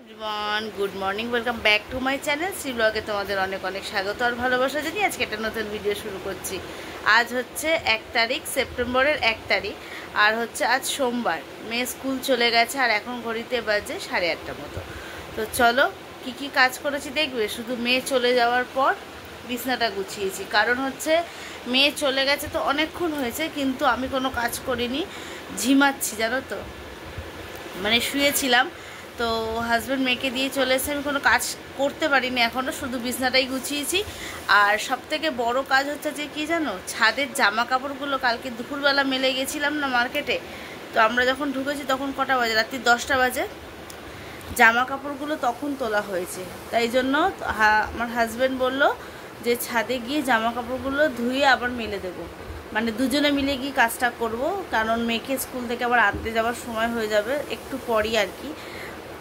Everyone, good morning, welcome back to my channel Shri ব্লগে তোমাদের অনেক অনেক স্বাগত আর ভালোবাসা জানিয়ে আজকে একটা নতুন ভিডিও শুরু করছি। আজ হচ্ছে 1 তারিখ, সেপ্টেম্বরের 1 তারিখ, আর হচ্ছে আজ সোমবার। মেয়ে স্কুল চলে গেছে আর এখন ঘড়িতে বাজে 8:30 মতো। তো চলো কি কি কাজ করেছি দেখবে। শুধু মেয়ে চলে যাওয়ার পর বিছনাটা গুছিয়েছি, কারণ হচ্ছে মেয়ে চলে গেছে তো অনেকক্ষণ হয়েছে, কিন্তু আমি কোনো কাজ করিনি, ঝিমাচ্ছি জানো তো, মানে শুয়েছিলাম। তো হাজব্যান্ড মেয়েকে দিয়ে চলে এসে আমি কোনো কাজ করতে পারিনি এখনও, শুধু বিছনাটাই গুছিয়েছি। আর সবথেকে বড় কাজ হচ্ছে যে কি জানো, ছাদের জামা কাপড়গুলো কালকে দুপুরবেলা মেলে গেছিলাম না মার্কেটে। তো আমরা যখন ঢুকেছি তখন কটা বাজে, রাত্রি 10টা বাজে। জামা কাপড়গুলো তখন তোলা হয়েছে, তাই জন্য আমার হাজব্যান্ড বলল যে ছাদে গিয়ে জামা কাপড়গুলো ধুয়ে আবার মেলে দেবো, মানে দুজনে মিলে গিয়ে কাজটা করব, কারণ মেয়েকে স্কুল থেকে আবার আনতে যাওয়ার সময় হয়ে যাবে একটু পরই আর কি।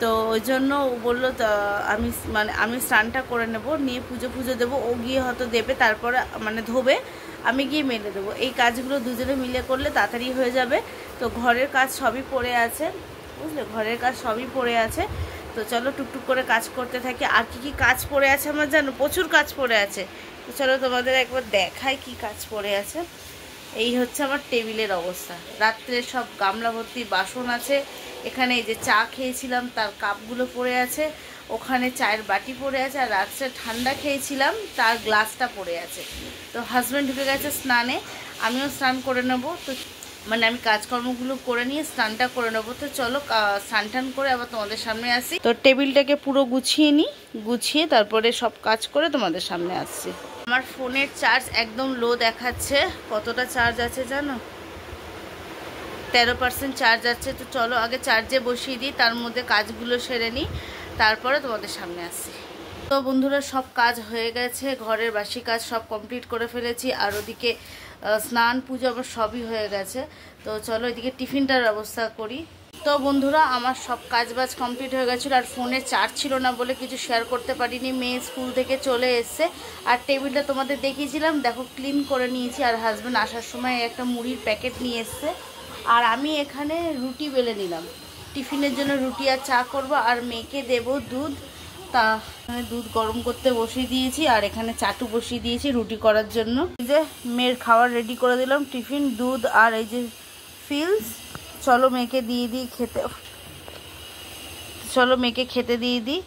তো ওই জন্য ও বললো আমি স্নানটা করে নেব, নিয়ে পুজো দেবো, ও গিয়ে হয়তো দেবে, তারপরে মানে ধোবে, আমি গিয়ে মেলে দেবো। এই কাজগুলো দুজনে মিলে করলে তাড়াতাড়ি হয়ে যাবে। তো ঘরের কাজ সবই পড়ে আছে, বুঝলে, ঘরের কাজ সবই পড়ে আছে। তো চলো টুকটুক করে কাজ করতে থাকি। আর কি কি কাজ পড়ে আছে আমার জানো, প্রচুর কাজ পড়ে আছে। তো চলো তোমাদের একবার দেখাই কি কাজ পড়ে আছে। এই হচ্ছে আমার টেবিলের অবস্থা, রাত্রে সব গামলা ভর্তি বাসন আছে। এখানে এই যে চা খেয়েছিলাম তার কাপগুলো পড়ে আছে, ওখানে চায়ের বাটি পড়ে আছে, আর রাত্রে ঠান্ডা খেয়েছিলাম তার গ্লাসটা পড়ে আছে। তো হাজব্যান্ড ঢুকে গেছে স্নানে, আমিও স্নান করে নেবো। তো মানে আমি কাজকর্মগুলো করে নিয়ে স্নানটা করে নেবো। তো চলো স্নান টান করে আবার তোমাদের সামনে আসি। তো টেবিলটাকে পুরো গুছিয়ে নিই, গুছিয়ে তারপরে সব কাজ করে তোমাদের সামনে আসছি। আমার ফোনের চার্জ একদম লো দেখাচ্ছে, কতটা চার্জ আছে জানো, 13% চার্জ আছে। তো চলো আগে চার্জে বসিয়ে দিই, তার মধ্যে কাজগুলো সেরে নিই, তারপরে তোমাদের সামনে আসি। তো বন্ধুরা সব কাজ হয়ে গেছে, ঘরের বাসি কাজ সব কমপ্লিট করে ফেলেছি, আর ওদিকে স্নান পুজো আবার সবই হয়ে গেছে। তো চলো এদিকে টিফিনটার ব্যবস্থা করি। তো বন্ধুরা আমার সব কাজবাজ কমপ্লিট হয়ে গেছিলো, আর ফোনে চার্জ ছিল না বলে কিছু শেয়ার করতে পারিনি। মেয়ে স্কুল থেকে চলে এসছে, আর টেবিলটা তোমাদের দেখিয়েছিলাম, দেখো ক্লিন করে নিয়েছি। আর হাজব্যান্ড আসার সময় একটা মুড়ির প্যাকেট নিয়ে এসছে, আর আমি এখানে রুটি বেলে নিলাম, টিফিনের জন্য রুটি আর চা করব, আর মেয়েকে দেব দুধ। তা দুধ গরম করতে বসিয়ে দিয়েছি, আর এখানে চাটু বসিয়ে দিয়েছি রুটি করার জন্য। এই যে মেয়ের খাবার রেডি করে দিলাম, টিফিন, দুধ আর এই যে ফিলস। চলো মেয়েকে দিয়ে দিই খেতে, চলো মেয়েকে খেতে দিয়ে দিই,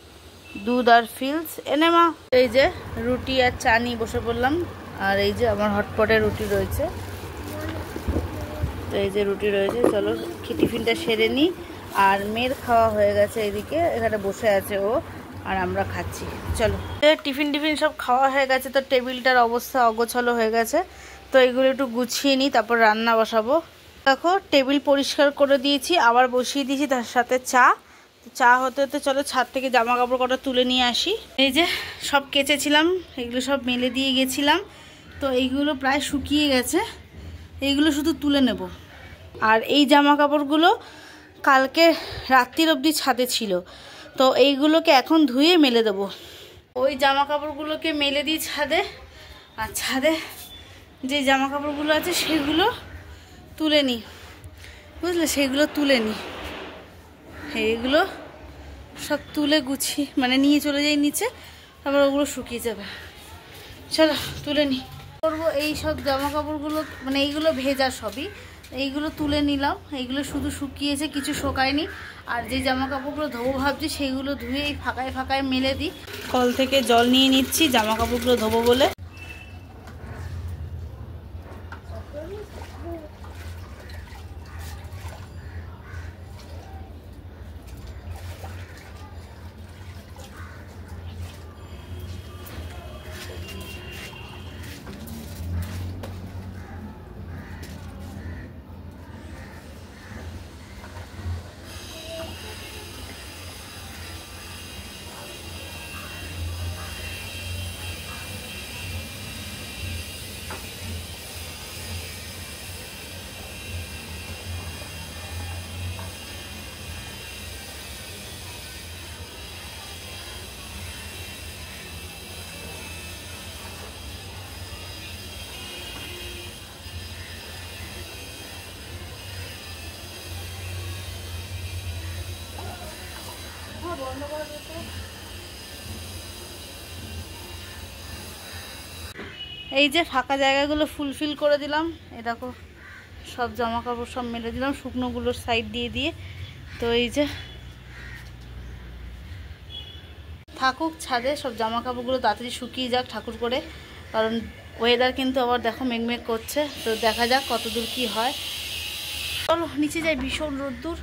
দুধ আর ফিলস এনে মা। এই যে রুটি আর চা নিয়ে বসে পড়লাম, আর এই যে আমার হটপটে রুটি রয়েছে। তো এই যে রুটি রয়েছে, চলো টিফিনটা সেরে নিই। আর মেয়ের খাওয়া হয়ে গেছে, এদিকে এখানে বসে আছে ও, আর আমরা খাচ্ছি। চলো টিফিন সব খাওয়া হয়ে গেছে। তো টেবিলটার অবস্থা অগোছালো হয়ে গেছে, তো এগুলো একটু গুছিয়ে নিই, তারপর রান্না বসাবো। দেখো টেবিল পরিষ্কার করে দিয়েছি, আবার বসিয়ে দিয়েছি তার সাথে চা। চা হতে হতে চলো ছাদ থেকে জামা কাপড় কটা তুলে নিয়ে আসি। এই যে সব কেচেছিলাম, এগুলো সব মেলে দিয়ে গেছিলাম, তো এইগুলো প্রায় শুকিয়ে গেছে, এইগুলো শুধু তুলে নেব। আর এই জামা কাপড়গুলো কালকে রাত্রির অবধি ছাদে ছিল, তো এইগুলোকে এখন ধুয়ে মেলে দেবো। ওই জামা কাপড়গুলোকে মেলে দিই ছাদে, আর ছাদে যে জামা কাপড়গুলো আছে সেগুলো তুলে নিই, বুঝলে, সেগুলো তুলে নিই। এইগুলো সব তুলে গুছিয়ে মানে নিয়ে চলে যাই নিচে, তারপর ওগুলো শুকিয়ে যাবে। চলো তুলে নিই। করবো এই সব জামা কাপড়গুলো, মানে এইগুলো ভেজা সবই, এইগুলো তুলে নিলাম, এইগুলো শুধু শুকিয়েছে, কিছু শোকায়নি। আর যে জামা কাপড়গুলো ধোবো ভাবছি সেইগুলো ধুয়ে এই ফাঁকায় মেলে দিই। কল থেকে জল নিয়ে নিচ্ছি জামা কাপড়গুলো ধোবো বলে। এই যে ফাঁকা জায়গাগুলো ফুলফিল করে দিলাম, এ দেখো সব জামা কাপড় সব মেলে দিলাম শুকনোগুলোর সাইড দিয়ে দিয়ে। তো এই যে থাকুক ছাদে, সব জামা কাপড়গুলো তাড়াতাড়ি শুকিয়ে যাক ঠাকুর করে, কারণ ওয়েদার কিন্তু আবার দেখো মেঘমেঘ করছে। তো দেখা যাক কতদূর কি হয়। চলো নিচে যাই, ভীষণ রোদ্দুর,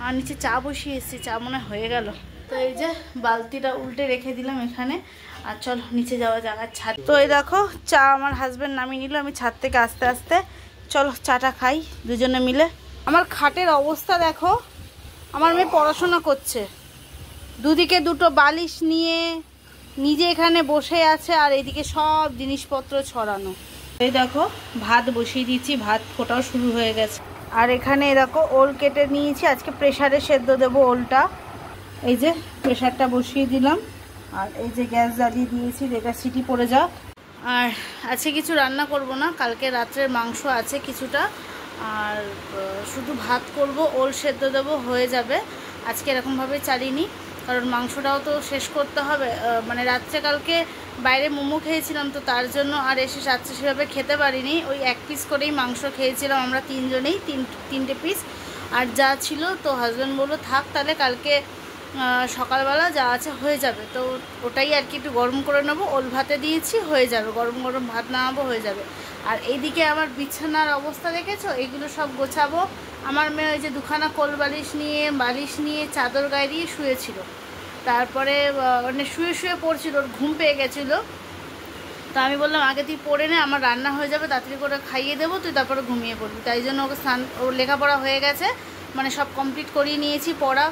আর নিচে চা বসিয়ে এসেছি, চা মনে হয়ে গেল। তো এই যে বালতিটা উল্টে রেখে দিলাম এখানে, আর চলো নিচে যাওয়া যাক আর ছাদ। তো এই দেখো চা আমার হাজব্যান্ড নামিয়ে নিল, আমি ছাদ থেকে আস্তে আস্তে চলো চাটা খাই দুজনে মিলে। আমার খাটের অবস্থা দেখো, আমার মেয়ে পড়াশোনা করছে, দুদিকে দুটো বালিশ নিয়ে নিজে এখানে বসে আছে, আর এদিকে সব জিনিসপত্র ছড়ানো। এই দেখো ভাত বসিয়ে দিয়েছি, ভাত ফোটাও শুরু হয়ে গেছে। আর এখানে দেখো ওল কেটে নিয়েছি, আজকে প্রেসারে সেদ্ধ দেবো ওলটা। এই যে প্রেসারটা বসিয়ে দিলাম, আর এই যে গ্যাস জ্বালিয়ে দিয়েছি, এটা সিটি পড়ে যাক। আর আজকে কিছু রান্না করব না, কালকে রাত্রের মাংস আছে কিছুটা, আর শুধু ভাত করব, ওল সেদ্ধ দেবো, হয়ে যাবে। আজকে এরকমভাবে চালিনি, কারণ মাংসটাও তো শেষ করতে হবে। মানে রাত্রে কালকে বাইরে মোমো খেয়েছিলাম, তো তার জন্য আর এসে রাত্রে সেভাবে খেতে পারিনি, ওই এক পিস করেই মাংস খেয়েছিলাম আমরা তিনজনেই, তিনটে পিস। আর যা ছিল তো হাজব্যান্ড বললো থাক তাহলে কালকে সকালবেলা যা আছে হয়ে যাবে, তো ওটাই আর কি একটু গরম করে নেবো, ওল ভাতে দিয়েছি, হয়ে যাবে, গরম গরম ভাত নামাবো, হয়ে যাবে। আর এইদিকে আমার বিছানার অবস্থা দেখেছো, এইগুলো সব গোছাবো। আমার মেয়ে ওই যে দুখানা কোল বালিশ নিয়ে চাদর গায়ে দিয়ে শুয়েছিল, তারপরে মানে শুয়ে শুয়ে পড়ছিল, ওর ঘুম পেয়ে গেছিলো। তো আমি বললাম আগে তুই পড়ে নে, আমার রান্না হয়ে যাবে, তাড়াতাড়ি করে খাইয়ে দেবো, তুই তারপরে ঘুমিয়ে পড়বি। তাই জন্য ওকে স্নান, ওর লেখাপড়া হয়ে গেছে, মানে সব কমপ্লিট করিয়ে নিয়েছি পড়া,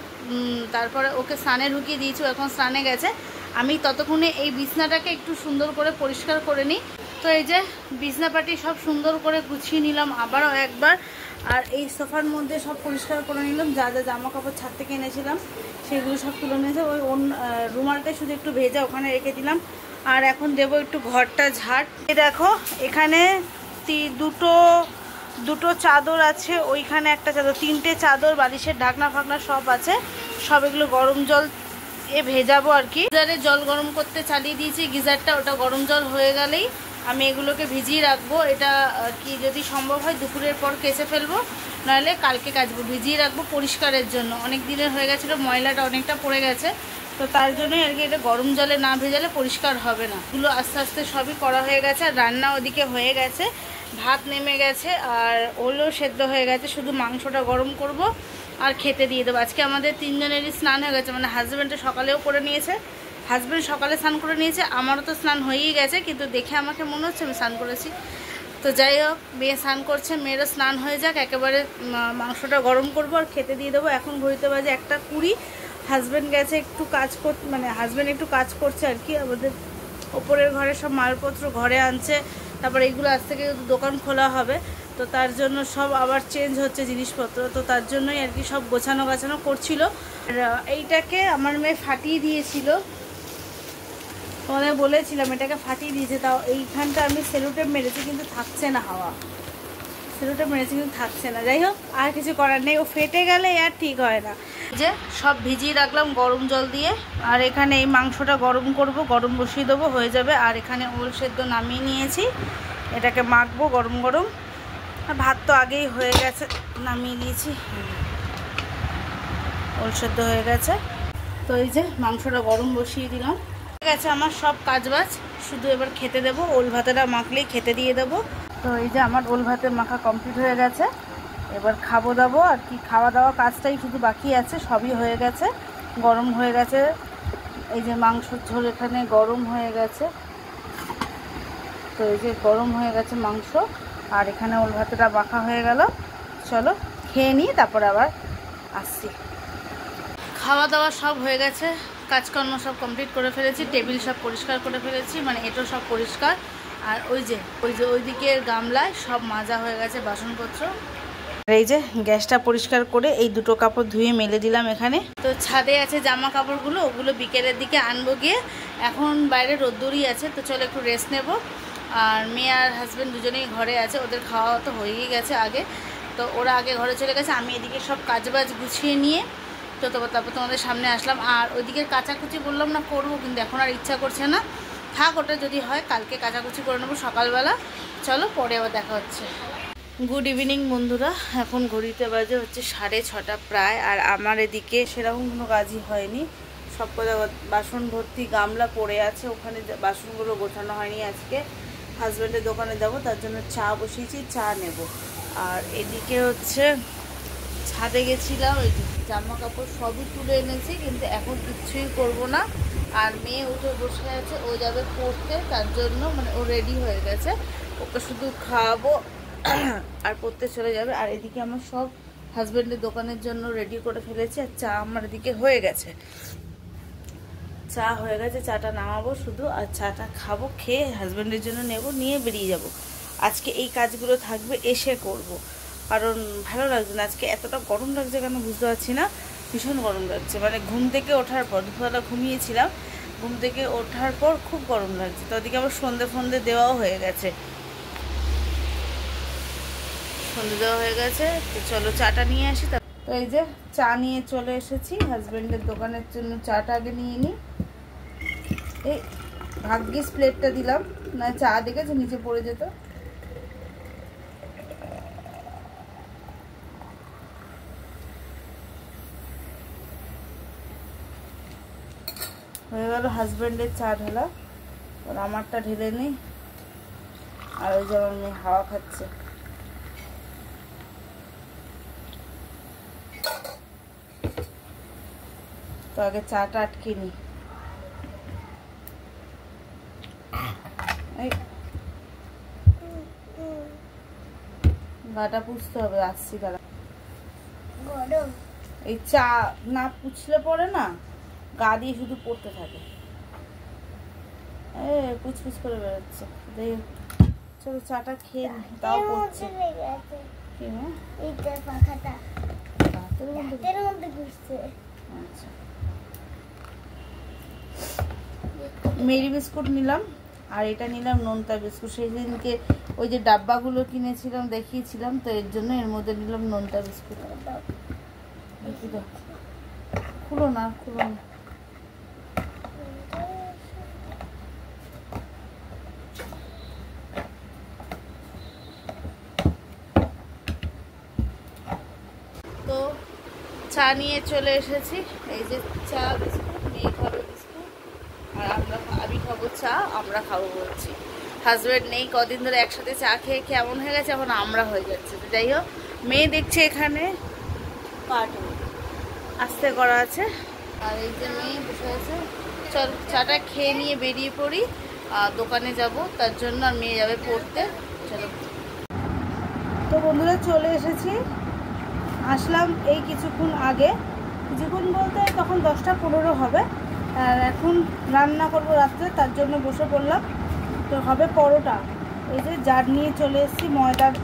তারপরে ওকে স্নানে ঢুকিয়ে দিয়েছি, এখন স্নানে গেছে। আমি ততক্ষণে এই বিছনাটাকে একটু সুন্দর করে পরিষ্কার করে নিই। তো এই যে বিছনাপাটি সব সুন্দর করে গুছিয়ে নিলাম আবারও একবার, আর এই সোফার মধ্যে সব পরিষ্কার করে নিলাম, যা যা জামা কাপড় ছাদ থেকে এনেছিলাম সেগুলো সব তুলে নিয়েছে, ওই রুমালটাই শুধু একটু ভেজা ওখানে রেখে দিলাম। আর এখন দেবো একটু ঘরটা ঝাড়। দেখো এখানে দুটো চাদর আছে, ওইখানে একটা চাদর, তিনটে চাদর, বালিশের ঢাকনা ফাকনা সব আছে, সব এগুলো গরম জল ভেজাবো আর কি। গিজারে জল গরম করতে চালিয়ে দিয়েছি গিজারটা, ওটা গরম জল হয়ে গেলেই আমি এগুলোকে ভিজিয়ে রাখবো। এটা কি যদি সম্ভব হয় দুপুরের পর কেচে ফেলবো, নাহলে কালকে কাচবো, ভিজিয়ে রাখবো পরিষ্কারের জন্য। অনেক দিনের হয়ে গেছিলো, ময়লাটা অনেকটা পড়ে গেছে, তো তার জন্যই আর কি এটা গরম জলে না ভেজালে পরিষ্কার হবে না। এগুলো আস্তে আস্তে সবই করা হয়ে গেছে, আর রান্না ওদিকে হয়ে গেছে, ভাত নেমে গেছে, আর ওলও সেদ্ধ হয়ে গেছে, শুধু মাংসটা গরম করব আর খেতে দিয়ে দেবো। আজকে আমাদের তিনজনেরই স্নান হয়ে গেছে, মানে হাজব্যান্ডটা সকালেও করে নিয়েছে, হাজব্যান্ড সকালে স্নান করে নিয়েছে, আমারও তো স্নান হয়েই গেছে, কিন্তু দেখে আমাকে মনে হচ্ছে আমি স্নান করেছি। তো যাই হোক, মেয়ে স্নান করছে, মেয়েরও স্নান হয়ে যাক, একেবারে মাংসটা গরম করব আর খেতে দিয়ে দেবো। এখন ঘড়িতে বাজে 1:20, হাজব্যান্ড গেছে একটু কাজ করতে, মানে হাজব্যান্ড একটু কাজ করছে আর কি, আমাদের ওপরের ঘরে সব মালপত্র ঘরে আনছে, তারপরে এইগুলো আজ থেকে দোকান খোলা হবে, তো তার জন্য সব আবার চেঞ্জ হচ্ছে জিনিসপত্র, তো তার জন্যই আর কি সব গোছানো গাছানো করছিল। আর এইটাকে আমার মেয়ে ফাটিয়ে দিয়েছিল, তোমাদের বলেছিলাম এটাকে ফাটিয়ে দিয়েছে, তাও এইখানটা আমি সেলোটেপ মেরেছি কিন্তু থাকছে না, হাওয়া সেলোটেপ মেরেছি কিন্তু থাকছে না। যাই হোক, আর কিছু করার নেই, ও ফেটে গেলে আর ঠিক হয় না। যে সব ভিজিয়ে রাখলাম গরম জল দিয়ে, আর এখানে এই মাংসটা গরম করব, গরম বসিয়ে দেবো, হয়ে যাবে। আর এখানে ওল সেদ্ধ নামিয়ে নিয়েছি, এটাকে মাখবো গরম গরম। আর ভাত তো আগেই হয়ে গেছে, নামিয়ে দিয়েছি, ওল সেদ্ধ হয়ে গেছে। তো এই যে মাংসটা গরম বসিয়ে দিলাম, হয়ে গেছে আমার সব কাজবাজ, শুধু এবার খেতে দেবো, ওল ভাতেটা মাখলেই খেতে দিয়ে দেবো। তো এই যে আমার ওল ভাতের মাখা কমপ্লিট হয়ে গেছে, এবার খাবো দাবো আর কি, খাওয়া দাওয়া কাজটাই শুধু বাকি আছে, সবই হয়ে গেছে, গরম হয়ে গেছে। এই যে মাংসর ঝোল এখানে গরম হয়ে গেছে, তো এই যে গরম হয়ে গেছে মাংস, আর এখানে ওল ভাতেটা মাখা হয়ে গেল। চলো খেয়ে নিই, তারপর আবার আসছি। খাওয়া দাওয়া সব হয়ে গেছে, কাজকর্ম সব কমপ্লিট করে ফেলেছি, টেবিল সব পরিষ্কার করে ফেলেছি, মানে এটো সব পরিষ্কার। আর ওই যে ওইদিকের গামলায় সব মাজা হয়ে গেছে বাসনপত্র। এই যে গ্যাসটা পরিষ্কার করে এই দুটো কাপড় ধুয়ে মেলে দিলাম এখানে। তো ছাদে আছে জামা কাপড়গুলো, ওগুলো বিকেলের দিকে আনবো গিয়ে, এখন বাইরে রোদ্দুরই আছে, তো চলো একটু রেস্ট নেব। আর মেয়ে আর হাজব্যান্ড দুজনেই ঘরে আছে, ওদের খাওয়া তো হয়েই গেছে আগে, তো ওরা আগে ঘরে চলে গেছে। আমি এদিকে সব কাজবাজ গুছিয়ে নিয়ে তো তারপর তোমাদের সামনে আসলাম। আর ওইদিকে কাচাকুচি বললাম না করবো, কিন্তু এখন আর ইচ্ছা করছে না, থাক ওটা, যদি হয় কালকে কাচাকুচি করে নেবো সকালবেলা। চলো পরে আবার দেখা হচ্ছে। গুড ইভিনিং বন্ধুরা, এখন ঘড়িতে বাজে হচ্ছে 6:30 প্রায়। আর আমার এদিকে সেরকম কোনো কাজই হয়নি, সব কথা বাসন ভর্তি গামলা পড়ে আছে, ওখানে বাসনগুলো গোছানো হয়নি। আজকে হাজব্যান্ডের দোকানে যাব, তার জন্য চা বসিয়েছি, চা নেব। আর এদিকে হচ্ছে ছাদে গেছিলাম, ওই জামা কাপড় সবই তুলে এনেছি, কিন্তু এখন কিচ্ছুই করব না। আর মেয়ে উঠে বসে আছে, ও যাবে পড়তে, তার জন্য মানে ও রেডি হয়ে গেছে, ওকে শুধু খাওয়াবো আর পড়তে চলে যাবে। আর এদিকে আমার সব হাজব্যান্ডের দোকানের জন্য রেডি করে ফেলেছি। আর চা আমার এদিকে হয়ে গেছে, চা হয়ে গেছে, চাটা নামাবো শুধু, আর চাটা খাবো, খেয়ে হাজব্যান্ডের জন্য নেব, নিয়ে বেরিয়ে যাব। আজকে এই কাজগুলো থাকবে, এসে করব, কারণ ভালো লাগছে না। আজকে এতটা গরম লাগছে কেন বুঝতে পারছি না, ভীষণ গরম লাগছে। মানে ঘুম থেকে ওঠার পর, দুপুরবেলা ঘুমিয়েছিলাম, ঘুম থেকে ওঠার পর খুব গরম লাগছে। তো ওদিকে আবার সন্ধে দেওয়াও হয়ে গেছে, সন্ধে দেওয়া হয়ে গেছে। তো চলো চাটা নিয়ে আসি। তো এই যে চা নিয়ে চলে এসেছি, হাজব্যান্ডের দোকানের জন্য চাটা আগে নিয়ে নিই। এই ভাগ্যিস প্লেটটা দিলাম, না চা দেখেছে নিচে পড়ে যেত। হয়ে গেল হাজব্যান্ডের চা ঢালা, আর আমারটা ঢেলে নিই। আর ওই যে আমার মেয়ে হাওয়া খাচ্ছে। তো আগে চাটা আটকে নিই। গাটা পুছতে হবে, আসছি দাঁড়া। এই চা না পুছলে পরে না, গা দিয়ে শুধু পড়তে থাকে, পুছ করে বেরোচ্ছে। চলো চাটা খেয়ে নি, তাও পড়ছে। আচ্ছা, মেরি বিস্কুট নিলাম, আর এটা নিলাম নোনতা বিস্কুট। সেই দিনকে ওই যে ডাব্বাগুলো কিনেছিলাম, দেখিয়েছিলাম, তো এর জন্য এর মধ্যে নিলাম নোনতা বিস্কুট। খুলো না, খুলো না। তো চা নিয়ে চলে এসেছি, এই যে চা বিস্কুট, মেয়ে খাবে বিস্কুট, আর আমি খাবো চা, আমরা খাবো বলছি। হাজব্যান্ড নেই, কদিন ধরে একসাথে চা খেয়ে কেমন হয়ে গেছে, এখন আমরা হয়ে যাচ্ছে। তো যাই হোক, মেয়ে দেখছে এখানে পাট আস্তে করা আছে, আর এই যে মেয়ে বসে আছে। চল চাটা খেয়ে নিয়ে বেরিয়ে পড়ি, দোকানে যাব তার জন্য, আর মেয়ে যাবে পড়তে। চলো। তো বন্ধুরা চলে এসেছি, আসলাম এই কিছুক্ষণ আগে, কিছুক্ষণ বলতে তখন 10টা 15 হবে। আর এখন রান্না করব রাত্রে, তার জন্য বসে পড়লাম। তো হবে পরোটা। এই যে জার নিয়ে চলে এসেছি,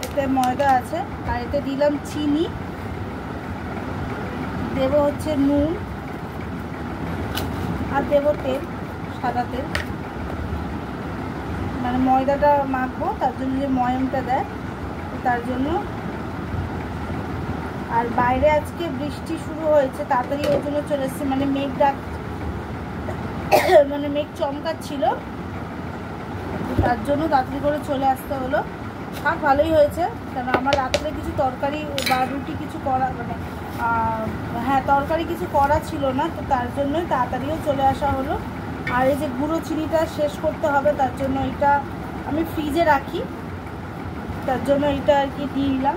এতে ময়দা আছে, আর এতে দিলাম চিনি, দেবো হচ্ছে নুন, আর দেবো তেল, সাদা তেল, মানে ময়দাটা মাখবো, তার জন্য যে ময়ামটা দেয়, তার জন্য। আর বাইরে আজকে বৃষ্টি শুরু হয়েছে, তাড়াতাড়ি ওই জন্য চলে এসেছি, মানে মেঘ চমকাচ্ছিল, তার জন্য তাড়াতাড়ি করে চলে আসতে হলো। থাক, ভালোই হয়েছে, কারণ আমার রাত্রে কিছু তরকারি বা রুটি কিছু করা, মানে তরকারি কিছু করা ছিল না, তো তার জন্যই তাড়াতাড়িও চলে আসা হলো। আর এই যে গুঁড়ো চিনিটা শেষ করতে হবে, তার জন্য এটা আমি ফ্রিজে রাখি, তার জন্য এটা আর কি দিয়ে দিলাম।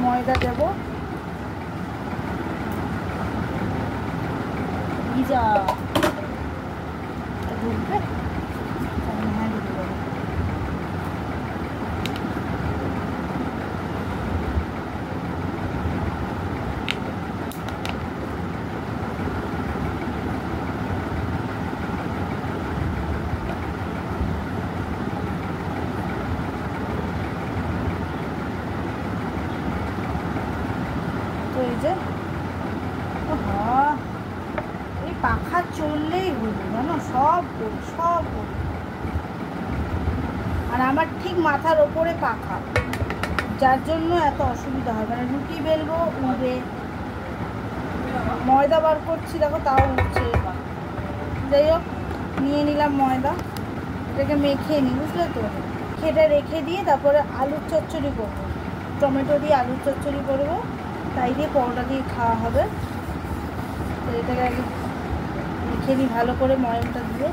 ময়দা দেবো, ভিজা ঢুকবে, হ্যাঁ ঢুকে যাবে। তো এই যে এই পাখা চললেই হলো, জানো, সব করি। আর আমার ঠিক মাথার ওপরে পাখা, যার জন্য এত অসুবিধা হয়। মানে রুটি বেলবো উঠবে, ময়দা বার করছি দেখো তাও উঠছে। যাই হোক, নিয়ে নিলাম ময়দা, এটাকে মেখে নিই, বুঝলে তো। খেটে রেখে দিয়ে তারপরে আলুর চচ্চড়ি করবো, টমেটো দিয়ে আলুর চচ্চড়ি করবো, তাই দিয়ে পরোটা দিয়ে খাওয়া হবে। তো এটাকে আগে মেখে নিই ভালো করে ময়দাটা দিয়ে।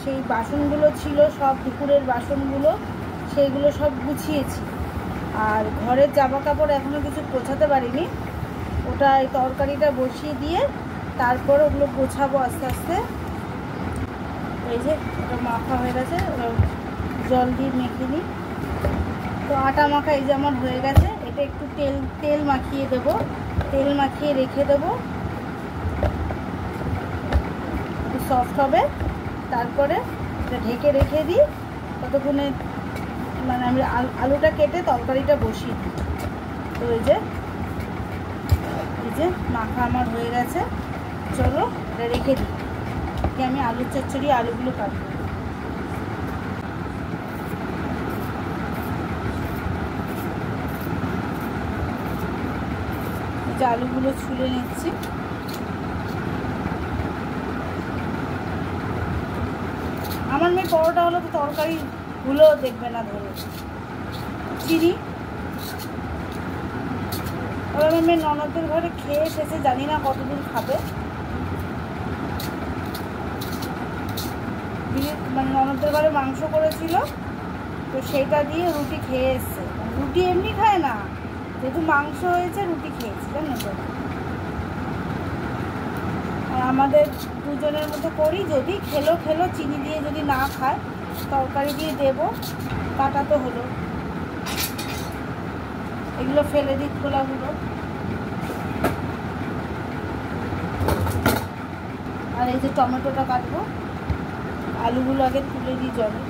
সেই বাসনগুলো ছিল সব, দুপুরের বাসনগুলো, সেইগুলো সব গুছিয়েছি। আর ঘরের জামা কাপড় এখনও কিছু গোছাতে পারিনি, ওটা এই তরকারিটা বসিয়ে দিয়ে তারপর ওগুলো গোছাবো আস্তে আস্তে। এই যে ওটা মাখা হয়ে গেছে, জল দিয়ে মেখে নিই। তো আটা মাখা এই যে আমার হয়ে গেছে। এটা একটু তেল মাখিয়ে দেবো, তেল মাখিয়ে রেখে দেবো, একটু সফট হবে। তারপরে এটা ঢেকে রেখে দিই ততক্ষণে, মানে আমি আলুটা কেটে তরকারিটা বসিয়ে দিই। তো এই যে মাখা আমার হয়ে গেছে, চলো এটা রেখে দিই। আমি আলুর চচ্চড়ি আলুগুলো কাটবো। এই যে আলুগুলো ছুলে নিচ্ছি। আমার মেয়ে পরোটা হলো তো তরকারিগুলো দেখবে না ধরে চিনি। আর আমার মেয়ে ননদের ঘরে খেয়ে এসেছে, জানি না কতদিন খাবে। মানে ননদের ঘরে মাংস করেছিল, তো সেইটা দিয়ে রুটি খেয়ে এসছে। রুটি এমনি খায় না, যেহেতু মাংস হয়েছে রুটি খেয়েছে, জানো তো। আর আমাদের দুজনের মতো করি, যদি খেলো চিনি দিয়ে, যদি না খায় তরকারি দিয়ে দেবো। কাটা তো হলো, এগুলো ফেলে দিই খোলাগুলো। আর এই যে টমেটোটা কাটবো, আলুগুলো আগে তুলে দিই জলে।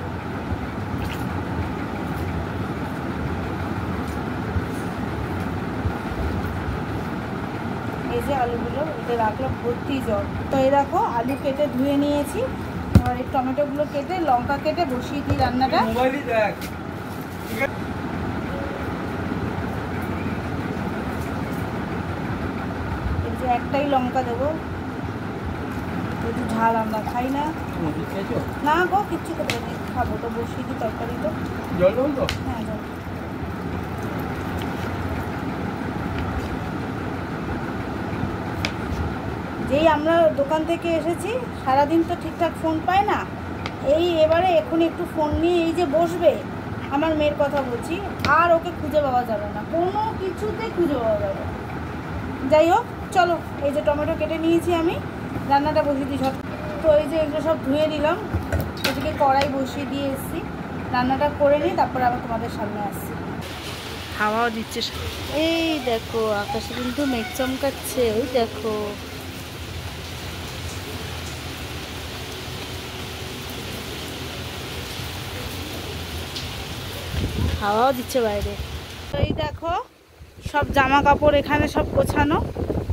এই যে আলুগুলো এটা রাখলাম ভর্তি জল। তো এই দেখো আলু কেটে ধুয়ে নিয়েছি। আর এই টমেটোগুলো কেটে লঙ্কা কেটে বসিয়ে দিই রান্নাটা। এই যে একটাই লঙ্কা দেবো, একটু ঝাল আমরা খাই না। না গো, কিচ্ছু খেতে নেই, খাবো তো। বসিয়ে দিই তরকারি। তো জল দেবো তো? হ্যাঁ জল। যেই আমরা দোকান থেকে এসেছি, সারাদিন তো ঠিকঠাক ফোন পায় না। এবারে এখনই একটু ফোন নিয়ে এই যে বসবে, আমার মেয়ের কথা বলছি, আর ওকে খুঁজে পাওয়া যাবে না, কোনো কিছুতে খুঁজে পাওয়া যাবে না। যাই হোক, চলো এই যে টমেটো কেটে নিয়েছি, আমি রান্নাটা বসিয়ে দিই সব। তো এই যে এগুলো সব ধুয়ে নিলাম, এদিকে কড়াই বসিয়ে দিয়ে এসেছি, রান্নাটা করে নিই, তারপর আবার তোমাদের সামনে আসছি। হাওয়াও দিচ্ছে, এই দেখো আকাশে কিন্তু মেঘ চমকাচ্ছে, ওই দেখো। হাওয়াও দিচ্ছে বাইরে। এই দেখো সব জামা কাপড় এখানে সব গোছানো,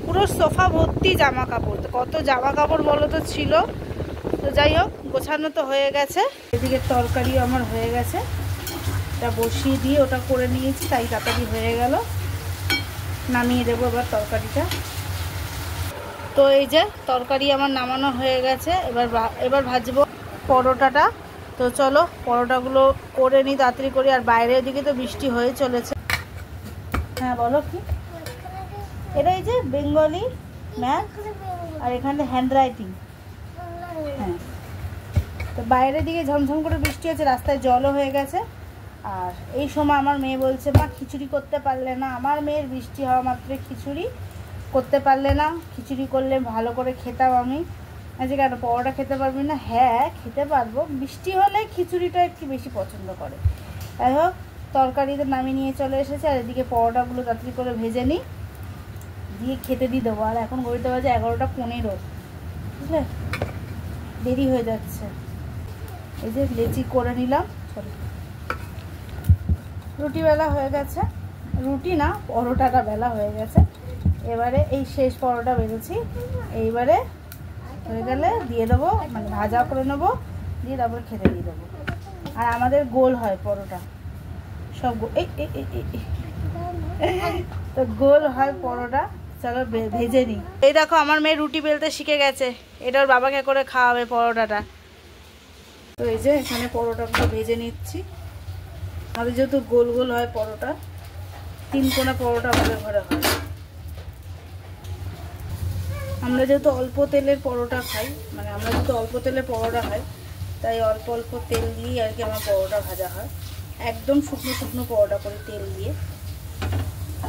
পুরো সোফা ভর্তি জামা কাপড়। কত জামা কাপড় বলো তো ছিল। তো যাই হোক, গোছানো তো হয়ে গেছে। এদিকে তরকারিও আমার হয়ে গেছে, এটা বসিয়ে দিয়ে ওটা করে নিয়েছি, তাই তাড়াতাড়ি হয়ে গেল। নামিয়ে দেবো এবার তরকারিটা। তো এই যে তরকারি আমার নামানো হয়ে গেছে, এবার ভাজবো পরোটাটা। তো চলো পরোটাগুলো করে নিই তাড়াতাড়ি করি। আর বাইরের দিকে তো বৃষ্টি হয়ে চলেছে। হ্যাঁ বলো কি? এটা এই যে বেঙ্গলি ম্যাপ, আর এখানে হ্যান্ড রাইটিং। হ্যাঁ, তো বাইরের দিকে ঝমঝম করে বৃষ্টি হচ্ছে, রাস্তায় জলও হয়ে গেছে। আর এই সময় আমার মেয়ে বলছে, মা খিচুড়ি করতে পারলে না? আমার মেয়ের বৃষ্টি হওয়া মাত্র খিচুড়ি করতে পারলে না? খিচুড়ি করলে ভালো করে খেতাম আমি। আজকে কেন পরোটা খেতে পারবি না? হ্যাঁ খেতে পারবো, বৃষ্টি হলে খিচুড়িটা একটু বেশি পছন্দ করে। যাই হোক, তরকারিতে নামিয়ে নিয়ে চলে এসেছে। আর এদিকে পরোটাগুলো তাড়াতাড়ি করে ভেজে নিই, দিয়ে খেতে দিয়ে দেবো। আর এখন ঘড়িতে বাজে 11:15, বুঝলে, দেরি হয়ে যাচ্ছে। এই যে লেচি করে নিলাম। চলো, রুটি বেলা হয়ে গেছে, রুটি না পরোটাটা বেলা হয়ে গেছে। এবারে এই শেষ পরোটা বেজেছি, এইবারে হয়ে গেলে দিয়ে দেবো, মানে ভাজা করে নেবো, দিয়ে তারপরে খেতে দিয়ে দেবো। আর আমাদের গোল হয় পরোটা, সব তো গোল হয় পরোটা। চলো ভেজে নিই। এই দেখো আমার মেয়ে রুটি বেলতে শিখে গেছে, এটা ওর বাবাকে করে খাওয়াবে পরোটাটা। তো এই যে এখানে পরোটাগুলো ভেজে নিচ্ছি। আমাদের যেহেতু গোল গোল হয় পরোটা, 3 কোনা পরোটা আমাদের ঘরে হয়। আমরা যেহেতু অল্প তেলের পরোটা খাই, মানে আমরা যেহেতু অল্প তেলের পরোটা খাই, তাই অল্প অল্প তেল দিয়েই আর কি আমার পরোটা ভাজা হয়। একদম শুকনো শুকনো পরোটা করি তেল দিয়ে।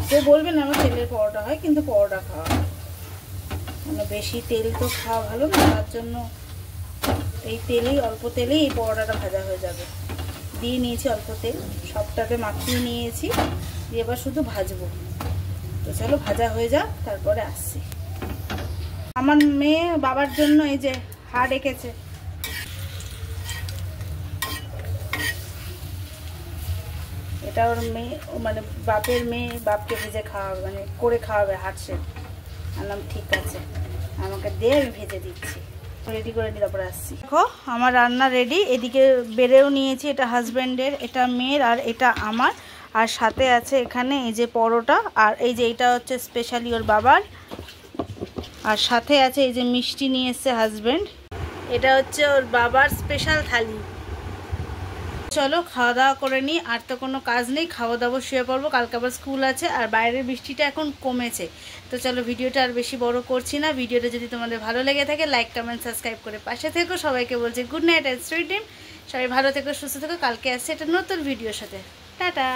কেউ বলবেন আমার তেলের পরোটা হয়, কিন্তু পরোটা খাওয়া হয়, মানে বেশি তেল তো খাওয়া ভালো না, তার জন্য এই তেলেই, অল্প তেলেই এই পরোটাটা ভাজা হয়ে যাবে। দিয়ে নিয়েছি অল্প তেল, সবটাতে মাখিয়ে নিয়েছি, দিয়ে এবার শুধু ভাজবো। তো চলো ভাজা হয়ে যাক, তারপরে আসছি। আমার মেয়ে বাবার জন্য এই যে হাড় এঁকেছে। এটা ওর মেয়ে, মানে বাপের মেয়ে বাপকে ভেজে খাওয়াবে, মানে করে খাওয়াবে হাড় শেপ। আনলাম ঠিক আছে, আমাকে দে, আমি ভেজে দিচ্ছি। রেডি করে নিয়ে তারপরে আসছি। দেখো আমার রান্না রেডি। এদিকে বেড়েও নিয়েছি, এটা হাজব্যান্ডের, এটা মেয়ের, আর এটা আমার। আর সাথে আছে এখানে এই যে পরোটা, আর এই যে এটা হচ্ছে স্পেশালি ওর বাবার। আর সাথে আছে এই যে মিষ্টি নিয়ে এসছে হাজব্যান্ড, এটা হচ্ছে ওর বাবার স্পেশাল থালি। চলো খাওয়া দাওয়া করে নিই, আর তো কোনো কাজ নেই, খাওয়া দাওয়া শুয়ে পড়বো, কালকে আবার স্কুল আছে। আর বাইরের বৃষ্টিটা এখন কমেছে। তো চলো ভিডিওটা আর বেশি বড় করছি না। ভিডিওটা যদি তোমাদের ভালো লেগে থাকে লাইক কমেন্ট সাবস্ক্রাইব করে পাশে থেকো। সবাইকে বলছি good night and sweet dream. সবাই ভালো থেকো, সুস্থ থেকো। কালকে আসছে একটা নতুন ভিডিওর সাথে। টাটা।